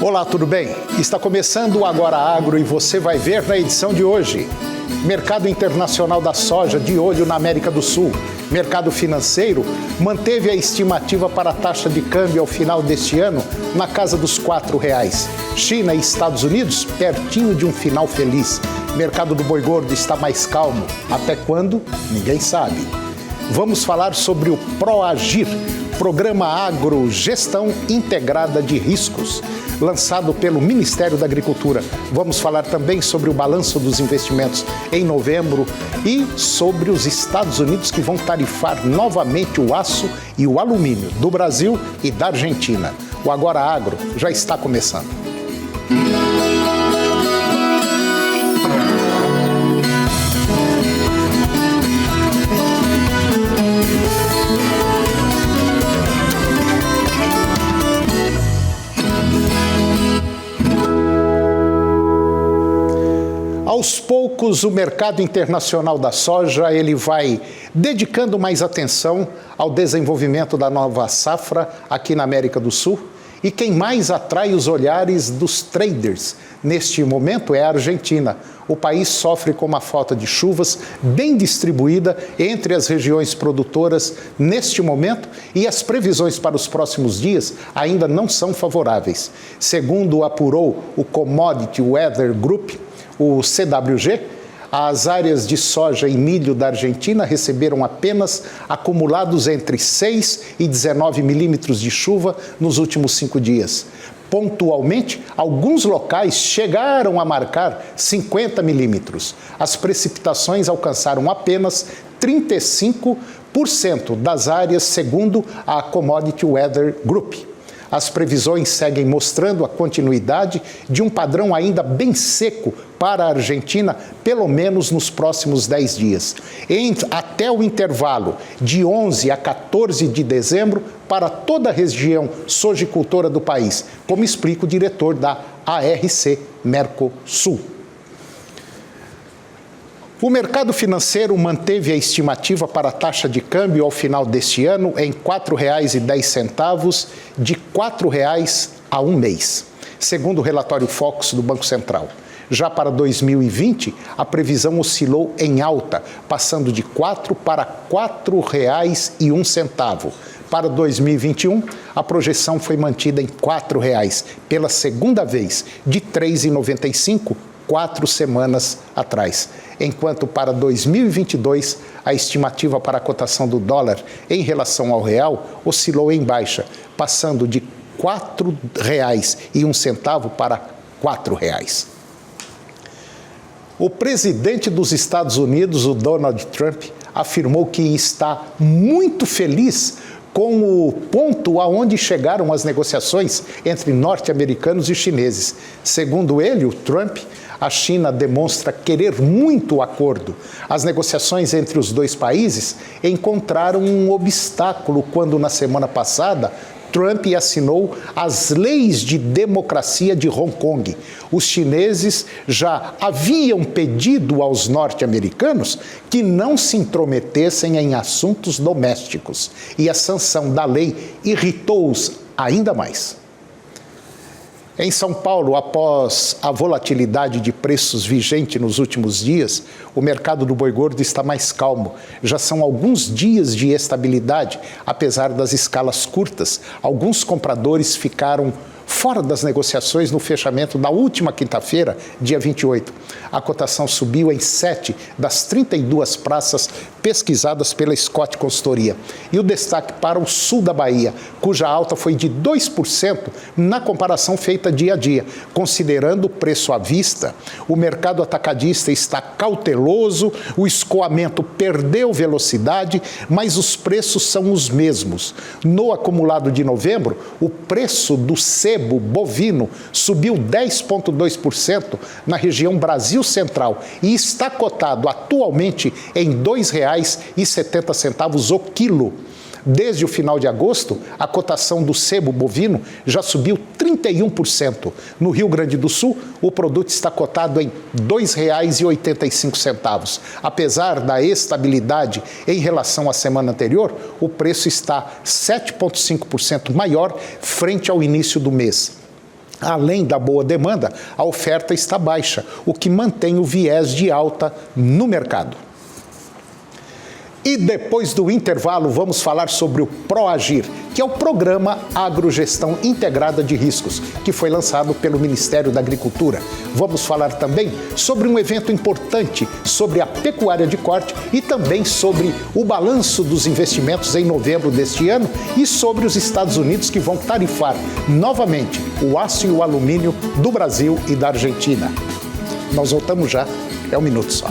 Olá, tudo bem? Está começando o Agora Agro e você vai ver na edição de hoje. Mercado internacional da soja de olho na América do Sul. Mercado financeiro manteve a estimativa para a taxa de câmbio ao final deste ano na casa dos R$4. China e Estados Unidos pertinho de um final feliz. Mercado do boi gordo está mais calmo. Até quando? Ninguém sabe. Vamos falar sobre o PROAGIR, Programa Agro Gestão Integrada de Riscos, lançado pelo Ministério da Agricultura. Vamos falar também sobre o balanço dos investimentos em novembro e sobre os Estados Unidos que vão tarifar novamente o aço e o alumínio do Brasil e da Argentina. O Agora Agro já está começando. Aos poucos, o mercado internacional da soja ele vai dedicando mais atenção ao desenvolvimento da nova safra aqui na América do Sul. E quem mais atrai os olhares dos traders neste momento é a Argentina. O país sofre com uma falta de chuvas bem distribuída entre as regiões produtoras neste momento e as previsões para os próximos dias ainda não são favoráveis. Segundo apurou o Commodity Weather Group, o CWG, as áreas de soja e milho da Argentina receberam apenas acumulados entre 6 e 19 milímetros de chuva nos últimos 5 dias. Pontualmente, alguns locais chegaram a marcar 50 milímetros. As precipitações alcançaram apenas 35% das áreas, segundo a Commodity Weather Group. As previsões seguem mostrando a continuidade de um padrão ainda bem seco para a Argentina, pelo menos nos próximos 10 dias. Até o intervalo de 11 a 14 de dezembro para toda a região sojicultora do país, como explica o diretor da ARC Mercosul. O mercado financeiro manteve a estimativa para a taxa de câmbio ao final deste ano em R$ 4,10, de R$ 4,00 a um mês, segundo o relatório Focus do Banco Central. Já para 2020, a previsão oscilou em alta, passando de R$ 4 para R$ 4,01. Para 2021, a projeção foi mantida em R$ 4,00, pela segunda vez, de R$ 3,95, 4 semanas atrás. Enquanto para 2022, a estimativa para a cotação do dólar em relação ao real oscilou em baixa, passando de R$ 4,01 para R$ 4,00. O presidente dos Estados Unidos, o Donald Trump, afirmou que está muito feliz com o ponto aonde chegaram as negociações entre norte-americanos e chineses. Segundo ele, o Trump, a China demonstra querer muito o acordo. As negociações entre os dois países encontraram um obstáculo quando, na semana passada, Trump assinou as leis de democracia de Hong Kong. Os chineses já haviam pedido aos norte-americanos que não se intrometessem em assuntos domésticos, e a sanção da lei irritou-os ainda mais. Em São Paulo, após a volatilidade de preços vigente nos últimos dias, o mercado do boi gordo está mais calmo. Já são alguns dias de estabilidade, apesar das escalas curtas. Alguns compradores ficaram fora das negociações no fechamento da última quinta-feira, dia 28. A cotação subiu em 7 das 32 praças pesquisadas pela Scott Consultoria. E o destaque para o sul da Bahia, cuja alta foi de 2% na comparação feita dia a dia. Considerando o preço à vista, o mercado atacadista está cauteloso, o escoamento perdeu velocidade, mas os preços são os mesmos. No acumulado de novembro, o preço do sebo bovino subiu 10,2% na região Brasil Central e está cotado atualmente em R$ 2,70 o quilo. Desde o final de agosto, a cotação do sebo bovino já subiu 31%. No Rio Grande do Sul, o produto está cotado em R$ 2,85. Apesar da estabilidade em relação à semana anterior, o preço está 7,5% maior frente ao início do mês. Além da boa demanda, a oferta está baixa, o que mantém o viés de alta no mercado. E depois do intervalo, vamos falar sobre o PROAGIR, que é o Programa Agrogestão Integrada de Riscos, que foi lançado pelo Ministério da Agricultura. Vamos falar também sobre um evento importante sobre a pecuária de corte e também sobre o balanço dos investimentos em novembro deste ano e sobre os Estados Unidos que vão tarifar novamente o aço e o alumínio do Brasil e da Argentina. Nós voltamos já, é um minuto só.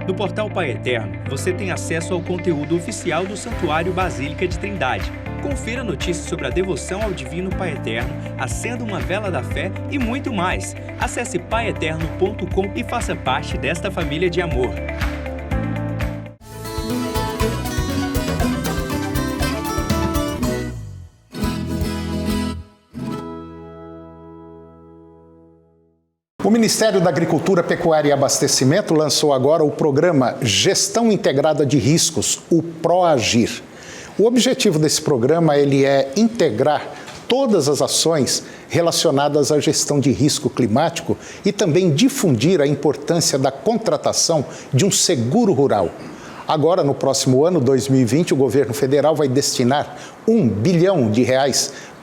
No portal Pai Eterno, você tem acesso ao conteúdo oficial do Santuário Basílica de Trindade. Confira notícias sobre a devoção ao Divino Pai Eterno, acenda uma vela da fé e muito mais. Acesse paieterno.com e faça parte desta família de amor. O Ministério da Agricultura, Pecuária e Abastecimento lançou agora o programa Gestão Integrada de Riscos, o PROAGIR. O objetivo desse programa é integrar todas as ações relacionadas à gestão de risco climático e também difundir a importância da contratação de um seguro rural. Agora, no próximo ano, 2020, o governo federal vai destinar R$1 bilhão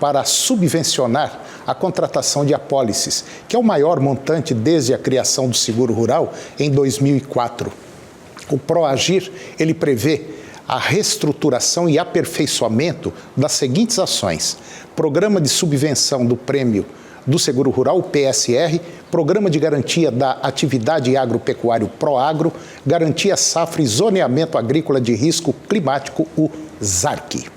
para subvencionar a contratação de apólices, que é o maior montante desde a criação do seguro rural em 2004. O PROAGIR, ele prevê a reestruturação e aperfeiçoamento das seguintes ações: Programa de Subvenção do Prêmio do Seguro Rural, o PSR, Programa de Garantia da Atividade Agropecuário PROAGRO, Garantia Safra e Zoneamento Agrícola de Risco Climático, o ZARC.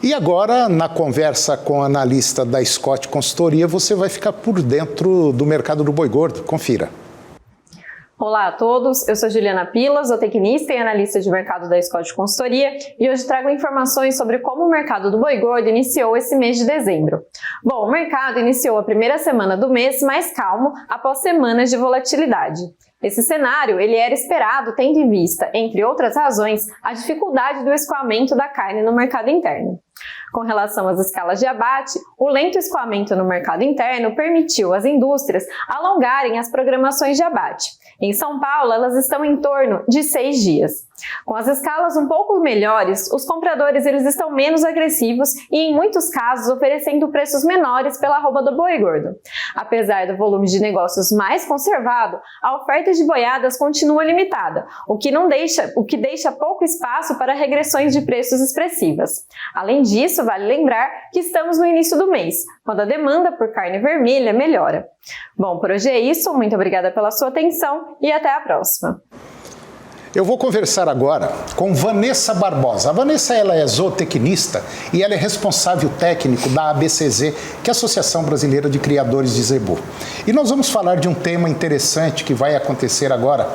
E agora, na conversa com a analista da Scott Consultoria, você vai ficar por dentro do mercado do boi gordo. Confira. Olá a todos, eu sou Juliana Pilas, zootecnista e analista de mercado da Scott Consultoria e hoje trago informações sobre como o mercado do boi gordo iniciou esse mês de dezembro. Bom, o mercado iniciou a primeira semana do mês mais calmo após semanas de volatilidade. Esse cenário ele era esperado tendo em vista, entre outras razões, a dificuldade do escoamento da carne no mercado interno. Com relação às escalas de abate, o lento escoamento no mercado interno permitiu às indústrias alongarem as programações de abate. Em São Paulo, elas estão em torno de 6 dias. Com as escalas um pouco melhores, os compradores eles estão menos agressivos e, em muitos casos, oferecendo preços menores pela arroba do boi gordo. Apesar do volume de negócios mais conservado, a oferta de boiadas continua limitada, o que deixa pouco espaço para regressões de preços expressivas. Além disso, vale lembrar que estamos no início do mês, quando a demanda por carne vermelha melhora. Bom, por hoje é isso. Muito obrigada pela sua atenção e até a próxima. Eu vou conversar agora com Vanessa Barbosa. A Vanessa ela é zootecnista e ela é responsável técnico da ABCZ, que é a Associação Brasileira de Criadores de Zebu. E nós vamos falar de um tema interessante que vai acontecer agora,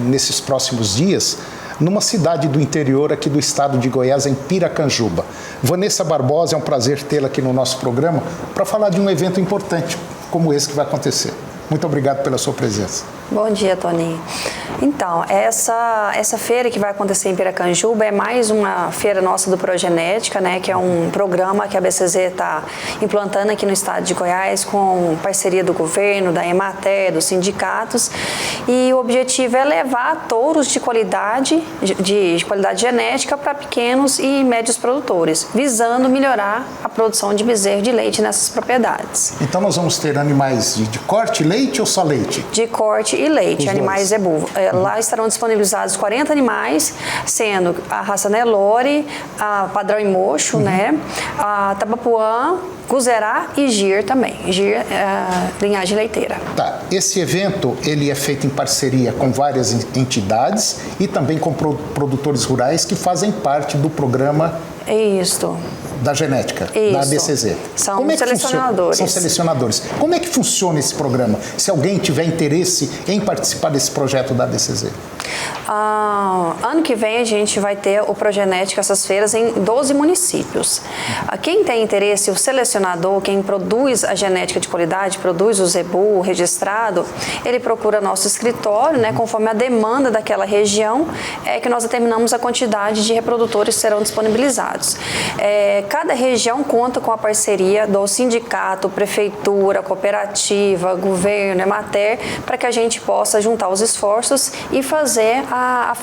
nesses próximos dias, numa cidade do interior aqui do estado de Goiás, em Piracanjuba. Vanessa Barbosa, é um prazer tê-la aqui no nosso programa para falar de um evento importante como esse que vai acontecer. Muito obrigado pela sua presença. Bom dia, Toninho. Então, essa feira que vai acontecer em Piracanjuba é mais uma feira nossa do Progenética, né, que é um programa que a BCZ está implantando aqui no estado de Goiás com parceria do governo, da Emater, dos sindicatos, e o objetivo é levar touros de qualidade genética para pequenos e médios produtores, visando melhorar a produção de bezerro de leite nessas propriedades. Então nós vamos ter animais de corte, leite ou só leite? De corte e leite, animais zebu. Lá estarão disponibilizados 40 animais, sendo a raça Nelore, a padrão e mocho, né? A Tabapuã, Cuzerá e Gir também. Gir é a linhagem leiteira. Tá. Esse evento ele é feito em parceria com várias entidades e também com produtores rurais que fazem parte do programa da genética, da ABCZ. São selecionadores. São selecionadores. Como é que funciona esse programa? Se alguém tiver interesse em participar desse projeto da ABCZ? Ano que vem a gente vai ter o Progenética, essas feiras em 12 municípios. Quem tem interesse, o selecionador, quem produz a genética de qualidade, produz o zebu registrado, ele procura nosso escritório, né, conforme a demanda daquela região, que nós determinamos a quantidade de reprodutores que serão disponibilizados. Cada região conta com a parceria do sindicato, prefeitura, cooperativa, governo, Emater, para que a gente possa juntar os esforços e fazer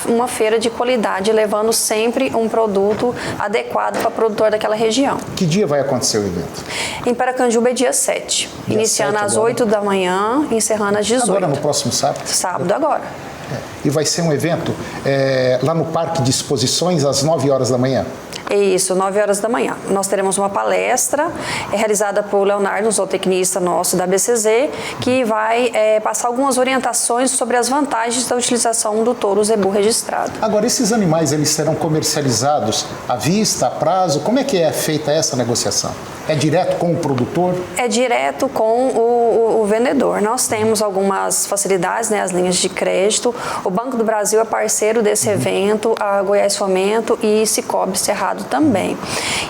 uma feira de qualidade, levando sempre um produto adequado para o produtor daquela região. Que dia vai acontecer o evento? Em Piracanjuba é dia 7, iniciando às 8 da manhã, encerrando às 18. Agora no próximo sábado? Sábado agora. E vai ser um evento lá no Parque de Exposições às 9 horas da manhã? Isso, 9 horas da manhã. Nós teremos uma palestra realizada por Leonardo, um zootecnista nosso da BCZ, que vai passar algumas orientações sobre as vantagens da utilização do touro zebu registrado. Agora, esses animais, eles serão comercializados à vista, a prazo? Como é que é feita essa negociação? É direto com o produtor? É direto com o vendedor. Nós temos algumas facilidades, né, as linhas de crédito. O Banco do Brasil é parceiro desse evento, a Goiás Fomento e Cicobi Cerrado também.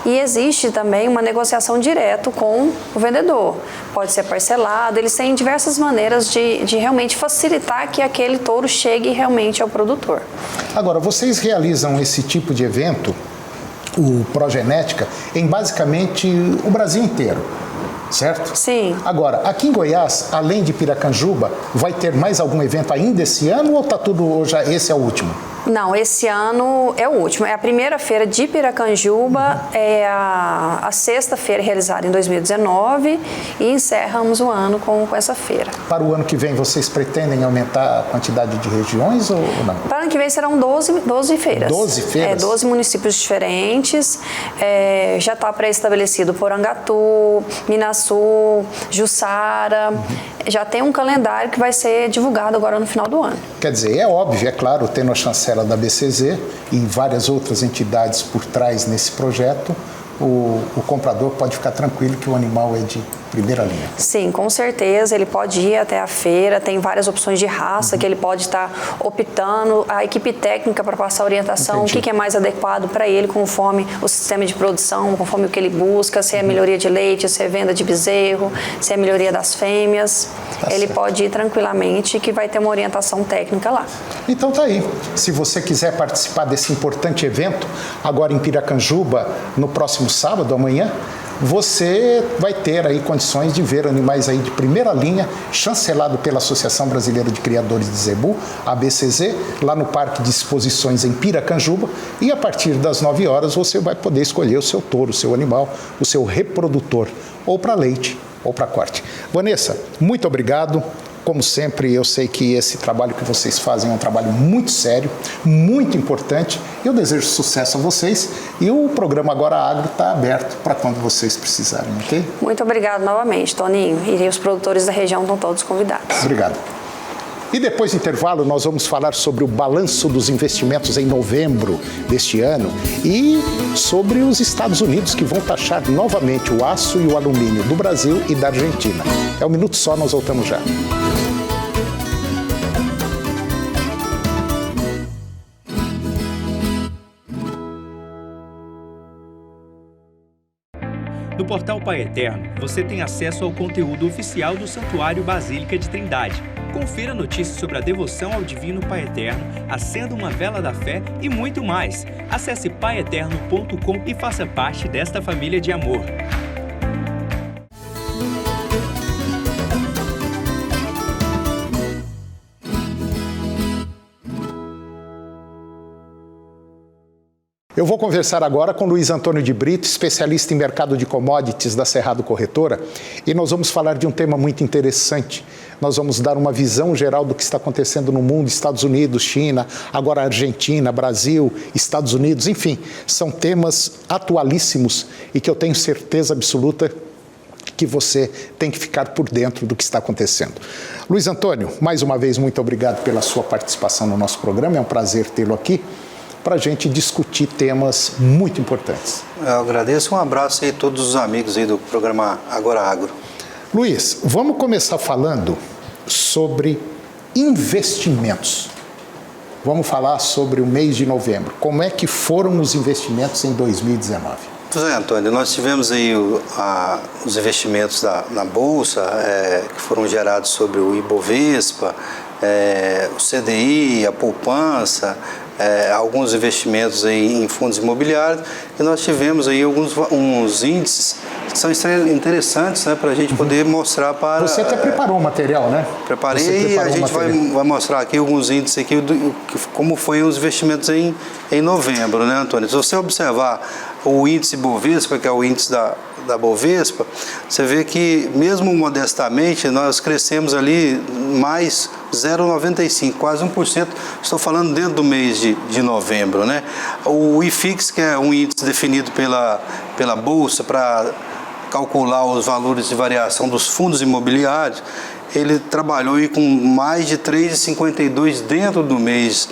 E existe também uma negociação direto com o vendedor. Pode ser parcelado, eles têm diversas maneiras de realmente facilitar que aquele touro chegue realmente ao produtor. Agora, vocês realizam esse tipo de evento, o Progenética, em basicamente o Brasil inteiro, certo? Sim. Agora, aqui em Goiás, além de Piracanjuba, vai ter mais algum evento ainda esse ano ou está tudo, já esse é o último? Não, esse ano é o último. É a primeira feira de Piracanjuba, é a sexta feira realizada em 2019 e encerramos o ano com essa feira. Para o ano que vem, vocês pretendem aumentar a quantidade de regiões ou não? Para o ano que vem serão 12 feiras. 12 feiras? 12 municípios diferentes. Já está pré-estabelecido Porangatu, Minasul, Jussara. Já tem um calendário que vai ser divulgado agora no final do ano. Quer dizer, é óbvio, é claro, tendo a chancela da BCZ e várias outras entidades por trás nesse projeto, o comprador pode ficar tranquilo que o animal é de primeira linha. Sim, com certeza, ele pode ir até a feira, tem várias opções de raça que ele pode estar optando, a equipe técnica para passar orientação, o que é mais adequado para ele, conforme o sistema de produção, conforme o que ele busca, se é melhoria de leite, se é venda de bezerro, se é melhoria das fêmeas. Ele pode ir tranquilamente, que vai ter uma orientação técnica lá. Então tá aí, se você quiser participar desse importante evento, agora em Piracanjuba, no próximo sábado, amanhã, você vai ter aí condições de ver animais aí de primeira linha, chancelado pela Associação Brasileira de Criadores de Zebu, a ABCZ, lá no Parque de Exposições em Piracanjuba, e a partir das 9 horas você vai poder escolher o seu touro, o seu animal, o seu reprodutor, ou para leite ou para corte. Vanessa, muito obrigado. Como sempre, eu sei que esse trabalho que vocês fazem é um trabalho muito sério, muito importante. Eu desejo sucesso a vocês e o programa Agora Agro está aberto para quando vocês precisarem, ok? Muito obrigado novamente, Toninho. E os produtores da região estão todos convidados. Obrigado. E depois do intervalo, nós vamos falar sobre o balanço dos investimentos em novembro deste ano e sobre os Estados Unidos, que vão taxar novamente o aço e o alumínio do Brasil e da Argentina. É um minuto só, nós voltamos já. No portal Pai Eterno, você tem acesso ao conteúdo oficial do Santuário Basílica de Trindade. Confira notícias sobre a devoção ao Divino Pai Eterno, acenda uma vela da fé e muito mais. Acesse paieterno.com e faça parte desta família de amor. Eu vou conversar agora com Luiz Antônio de Brito, especialista em mercado de commodities da Cerrado Corretora, e nós vamos falar de um tema muito interessante. Nós vamos dar uma visão geral do que está acontecendo no mundo, Estados Unidos, China, agora Argentina, Brasil, Estados Unidos, enfim, são temas atualíssimos e que eu tenho certeza absoluta que você tem que ficar por dentro do que está acontecendo. Luiz Antônio, mais uma vez, muito obrigado pela sua participação no nosso programa, é um prazer tê-lo aqui, para a gente discutir temas muito importantes. Eu agradeço, um abraço aí a todos os amigos aí do programa Agora Agro. Luiz, vamos começar falando sobre investimentos. vamos falar sobre o mês de novembro. Como é que foram os investimentos em 2019? Pois é, Antônio, nós tivemos aí os investimentos na Bolsa, que foram gerados sobre o Ibovespa, o CDI, a poupança, alguns investimentos aí em fundos imobiliários, e nós tivemos aí uns índices que são interessantes, né, para a gente poder mostrar para... Você até preparou o material, né? Preparei e a gente vai mostrar aqui alguns índices aqui, como foi os investimentos em novembro, né, Antônio? Se você observar o índice Bovespa, que é o índice da Bovespa, você vê que, mesmo modestamente, nós crescemos ali mais 0,95, quase 1%, estou falando dentro do mês de novembro, né? O IFIX, que é um índice definido pela Bolsa para calcular os valores de variação dos fundos imobiliários, ele trabalhou aí com mais de 3,52 dentro do mês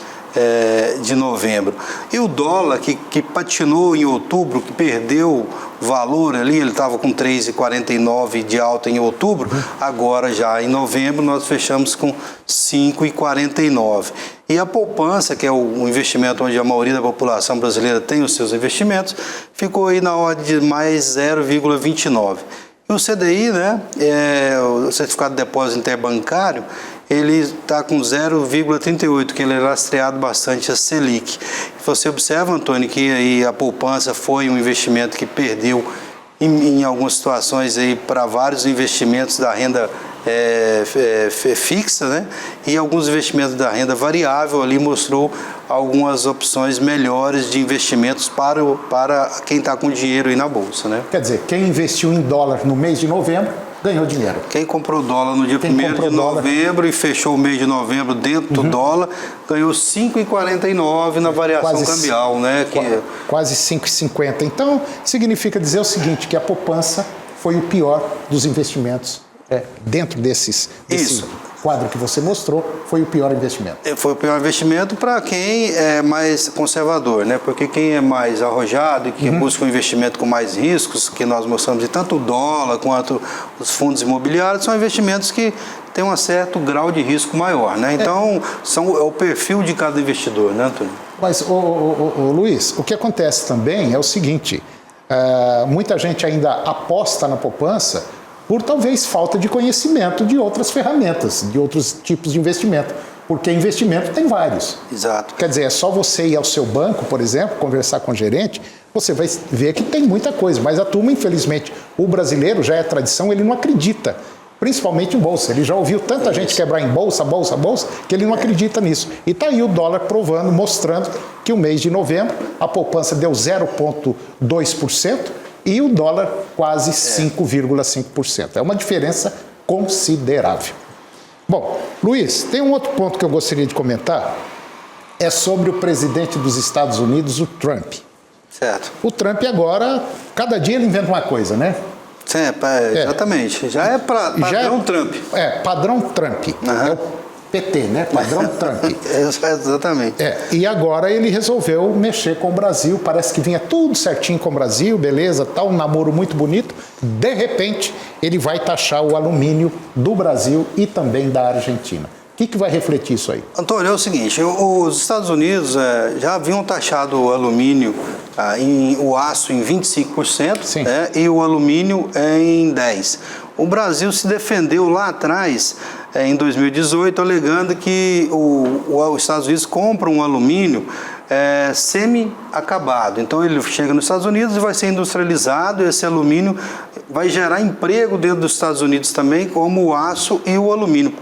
de novembro. E o dólar, que patinou em outubro, que perdeu valor ali, ele estava com 3,49 de alta em outubro, agora já em novembro nós fechamos com 5,49. E a poupança, que é o investimento onde a maioria da população brasileira tem os seus investimentos, ficou aí na ordem de mais 0,29. E o CDI, né, o Certificado de Depósito Interbancário, ele está com 0,38, que ele é lastreado bastante a Selic. Você observa, Antônio, que aí a poupança foi um investimento que perdeu em algumas situações aí para vários investimentos da renda fixa, né? E alguns investimentos da renda variável ali mostrou algumas opções melhores de investimentos para quem está com dinheiro aí na bolsa, né? Quer dizer, quem investiu em dólar no mês de novembro ganhou dinheiro. Quem comprou dólar no dia 1º de novembro e fechou o mês de novembro dentro do dólar, ganhou 5,49 na variação cambial, né? Quase 5,50. Então, significa dizer o seguinte, que a poupança foi o pior dos investimentos dentro desse quadro que você mostrou, foi o pior investimento. Foi o pior investimento para quem é mais conservador, né? Porque quem é mais arrojado e que busca um investimento com mais riscos, que nós mostramos de tanto o dólar quanto os fundos imobiliários, são investimentos que têm um certo grau de risco maior, né? Então, é o perfil de cada investidor, né, Antônio? Mas, Luiz, o que acontece também é o seguinte, muita gente ainda aposta na poupança por talvez falta de conhecimento de outras ferramentas, de outros tipos de investimento. Porque investimento tem vários. Exato. Quer dizer, é só você ir ao seu banco, por exemplo, conversar com o gerente, você vai ver que tem muita coisa. Mas a turma, infelizmente, o brasileiro já é tradição, ele não acredita. Principalmente em bolsa. Ele já ouviu tanta gente quebrar em bolsa, que ele não acredita nisso. E está aí o dólar provando, mostrando que o mês de novembro a poupança deu 0,2%, e o dólar quase 5,5%. É uma diferença considerável. Bom, Luiz, tem um outro ponto que eu gostaria de comentar, é sobre o presidente dos Estados Unidos, o Trump. Certo. O Trump agora, cada dia ele inventa uma coisa, né? Exatamente. Já é padrão Trump. Padrão Trump. É o PT, né? Padrão Trump. Exatamente. E agora ele resolveu mexer com o Brasil, parece que vinha tudo certinho com o Brasil, beleza, tá um namoro muito bonito. De repente, ele vai taxar o alumínio do Brasil e também da Argentina. O que vai refletir isso aí? Antônio, é o seguinte, os Estados Unidos já haviam taxado o alumínio, o aço em 25%, e o alumínio em 10%. O Brasil se defendeu lá atrás, em 2018, alegando que os Estados Unidos compram um alumínio semi-acabado. Então ele chega nos Estados Unidos e vai ser industrializado, e esse alumínio vai gerar emprego dentro dos Estados Unidos também, como o aço e o alumínio.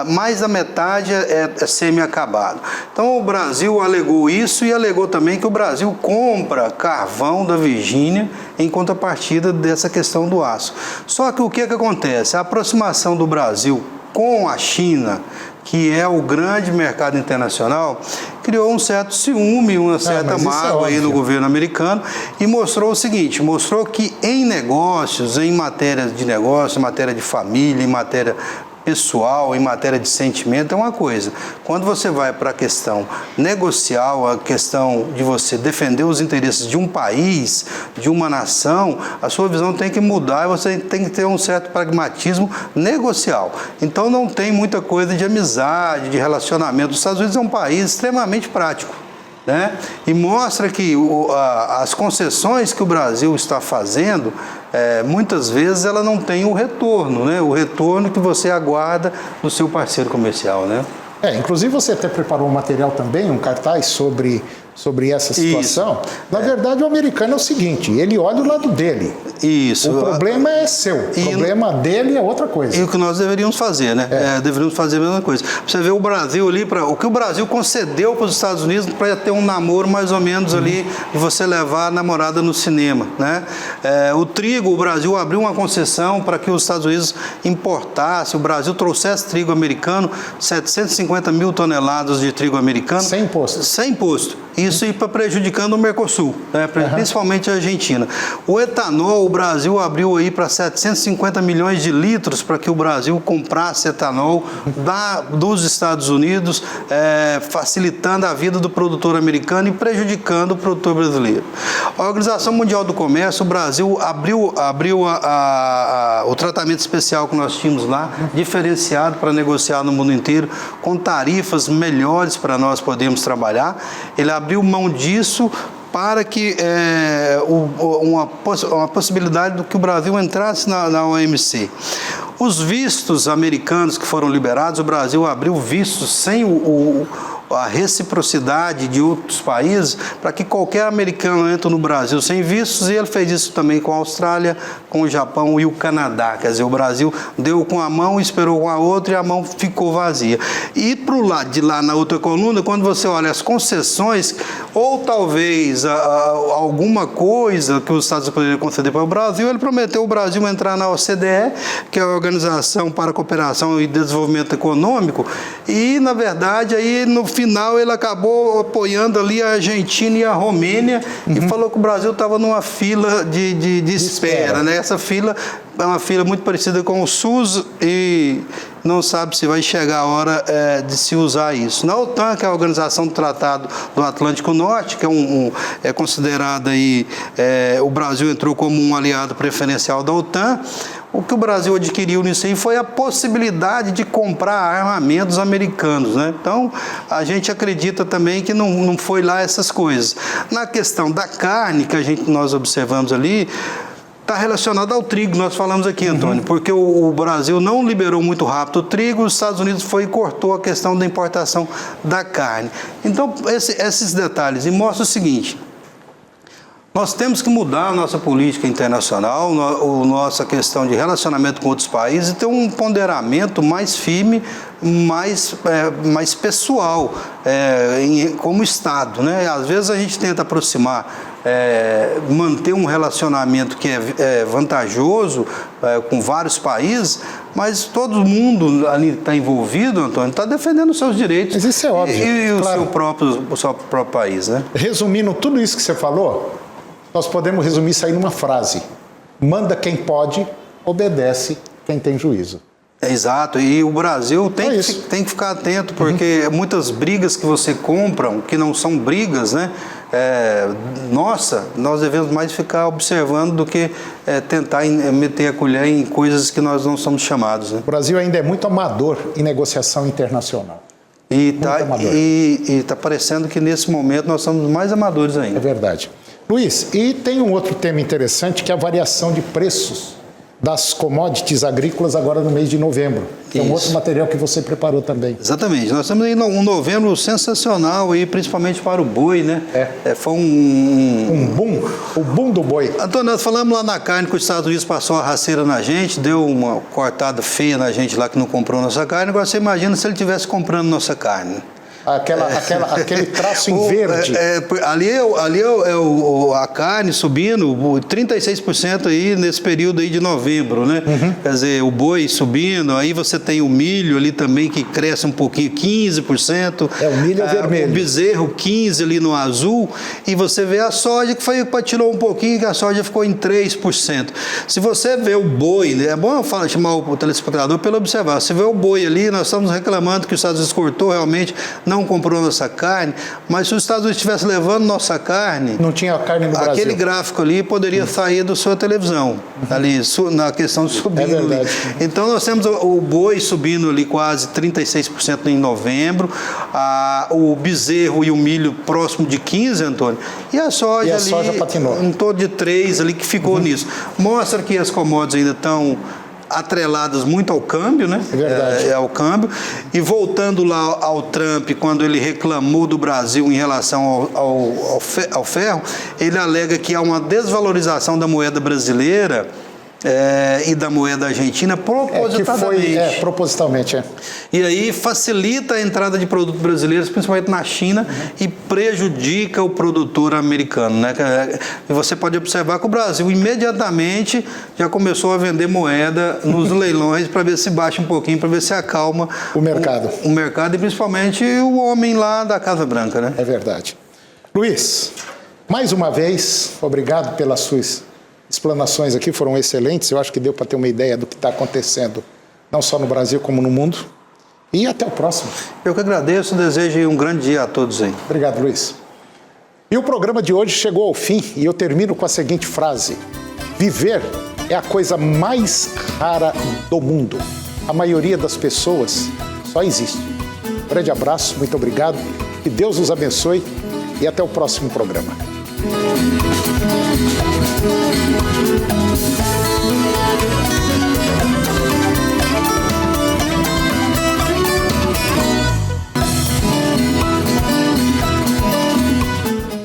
Mais da metade é semi-acabado. Então o Brasil alegou isso e alegou também que o Brasil compra carvão da Virgínia em contrapartida dessa questão do aço. Só que o que acontece? A aproximação do Brasil com a China, que é o grande mercado internacional, criou um certo ciúme, uma certa mágoa aí no governo americano e mostrou o seguinte, mostrou que em negócios, em matéria de negócio, em matéria de família, em matéria pessoal, em matéria de sentimento, é uma coisa. Quando você vai para a questão negocial, a questão de você defender os interesses de um país, de uma nação, a sua visão tem que mudar e você tem que ter um certo pragmatismo negocial. Então não tem muita coisa de amizade, de relacionamento. Os Estados Unidos é um país extremamente prático, né? E mostra que as concessões que o Brasil está fazendo, muitas vezes ela não tem o retorno, né? O retorno que você aguarda do seu parceiro comercial, né? Inclusive você até preparou um material também, um cartaz sobre essa situação. Isso. Na verdade, o americano é o seguinte, ele olha o lado dele. Isso. O problema é seu, o problema dele é outra coisa. E o que nós deveríamos fazer, né? Deveríamos fazer a mesma coisa. Você vê o Brasil ali, o que o Brasil concedeu para os Estados Unidos para ter um namoro mais ou menos ali, de você levar a namorada no cinema, né? O trigo, o Brasil abriu uma concessão para que os Estados Unidos importassem, o Brasil trouxesse trigo americano, 750 mil toneladas de trigo americano. Sem imposto. Sem imposto. Isso ir prejudicando o Mercosul, né? Principalmente a Argentina. O etanol, o Brasil abriu aí para 750 milhões de litros para que o Brasil comprasse etanol dos Estados Unidos, facilitando a vida do produtor americano e prejudicando o produtor brasileiro. A Organização Mundial do Comércio, o Brasil abriu o tratamento especial que nós tínhamos lá, diferenciado para negociar no mundo inteiro, com tarifas melhores para nós podermos trabalhar. Ele abriu mão disso para que uma possibilidade de que o Brasil entrasse na OMC. Os vistos americanos que foram liberados, o Brasil abriu vistos sem a reciprocidade de outros países para que qualquer americano entre no Brasil sem vistos, e ele fez isso também com a Austrália, com o Japão e o Canadá. Quer dizer, o Brasil deu com a mão, esperou com a outra e a mão ficou vazia. E para o lado de lá, na outra coluna, quando você olha as concessões, ou talvez alguma coisa que os Estados Unidos poderiam conceder para o Brasil, ele prometeu o Brasil entrar na OCDE, que é a Organização para a Cooperação e Desenvolvimento Econômico, e, na verdade, aí no final ele acabou apoiando ali a Argentina e a Romênia e falou que o Brasil estava numa fila de espera, né? Essa fila é uma fila muito parecida com o SUS e não sabe se vai chegar a hora de se usar isso. Na OTAN, que é a Organização do Tratado do Atlântico Norte, que é considerada aí, o Brasil entrou como um aliado preferencial da OTAN. O que o Brasil adquiriu nisso aí foi a possibilidade de comprar armamentos americanos, né? Então, a gente acredita também que não foi lá essas coisas. Na questão da carne, que nós observamos ali, está relacionado ao trigo, nós falamos aqui, Antônio, porque o Brasil não liberou muito rápido o trigo, os Estados Unidos foi e cortou a questão da importação da carne. Então, esses detalhes, e mostra o seguinte: nós temos que mudar a nossa política internacional, nossa questão de relacionamento com outros países e ter um ponderamento mais firme, mais pessoal, como Estado, né? Às vezes a gente tenta aproximar, manter um relacionamento que é vantajoso com vários países, mas todo mundo ali está envolvido, Antônio, está defendendo os seus direitos. Mas isso é óbvio. E claro. o seu próprio país, né? Resumindo tudo isso que você falou, nós podemos resumir isso aí numa frase: manda quem pode, obedece quem tem juízo. Exato, e o Brasil tem que ficar atento, porque muitas brigas que você compra, que não são brigas, né? Nós devemos mais ficar observando do que tentar meter a colher em coisas que nós não somos chamados, né? O Brasil ainda é muito amador em negociação internacional. E está parecendo que nesse momento nós somos mais amadores ainda. É verdade. Luiz, e tem um outro tema interessante, que é a variação de preços das commodities agrícolas agora no mês de novembro. Que é um outro material que você preparou também. Exatamente. Nós temos aí um novembro sensacional, aí, principalmente para o boi, né? Foi o boom do boi. Antônio, nós falamos lá na carne que os Estados Unidos passou a rasteira na gente, deu uma cortada feia na gente lá que não comprou nossa carne. Agora você imagina se ele estivesse comprando nossa carne. Aquele traço em verde. Ali a carne subindo 36% aí nesse período aí de novembro, né? Quer dizer, o boi subindo, aí você tem o milho ali também que cresce um pouquinho, 15%. O milho é vermelho. O bezerro, 15% ali no azul. E você vê a soja que patilhou um pouquinho, que a soja ficou em 3%. Se você vê o boi, é bom eu chamar o telespectador para ele observar. Se vê o boi ali, nós estamos reclamando que os Estados Unidos cortou realmente, não comprou nossa carne, mas se os Estados Unidos estivesse levando nossa carne... Não tinha carne no Brasil. Aquele gráfico ali poderia sair da sua televisão, ali, na questão de subindo. É verdade. Ali. Então, nós temos o boi subindo ali quase 36% em novembro, o bezerro e o milho próximo de 15%, Antônio, e a soja ali, soja patinou. em torno de 3% ali que ficou nisso. Mostra que as commodities ainda estão atreladas muito ao câmbio, né? É verdade. Ao câmbio. E voltando lá ao Trump, quando ele reclamou do Brasil em relação ao ferro, ele alega que há uma desvalorização da moeda brasileira e da moeda argentina propositadamente. Propositalmente. E aí facilita a entrada de produtos brasileiros, principalmente na China, e prejudica o produtor americano, né? E você pode observar que o Brasil imediatamente já começou a vender moeda nos leilões para ver se baixa um pouquinho, para ver se acalma o mercado. O mercado e principalmente o homem lá da Casa Branca, né? É verdade. Luiz, mais uma vez, obrigado pelas suas explanações aqui, foram excelentes. Eu acho que deu para ter uma ideia do que está acontecendo, não só no Brasil como no mundo. E até o próximo. Eu que agradeço, desejo um grande dia a todos aí. Obrigado, Luiz. E o programa de hoje chegou ao fim e eu termino com a seguinte frase: viver é a coisa mais rara do mundo. A maioria das pessoas só existe. Um grande abraço, muito obrigado, que Deus os abençoe e até o próximo programa.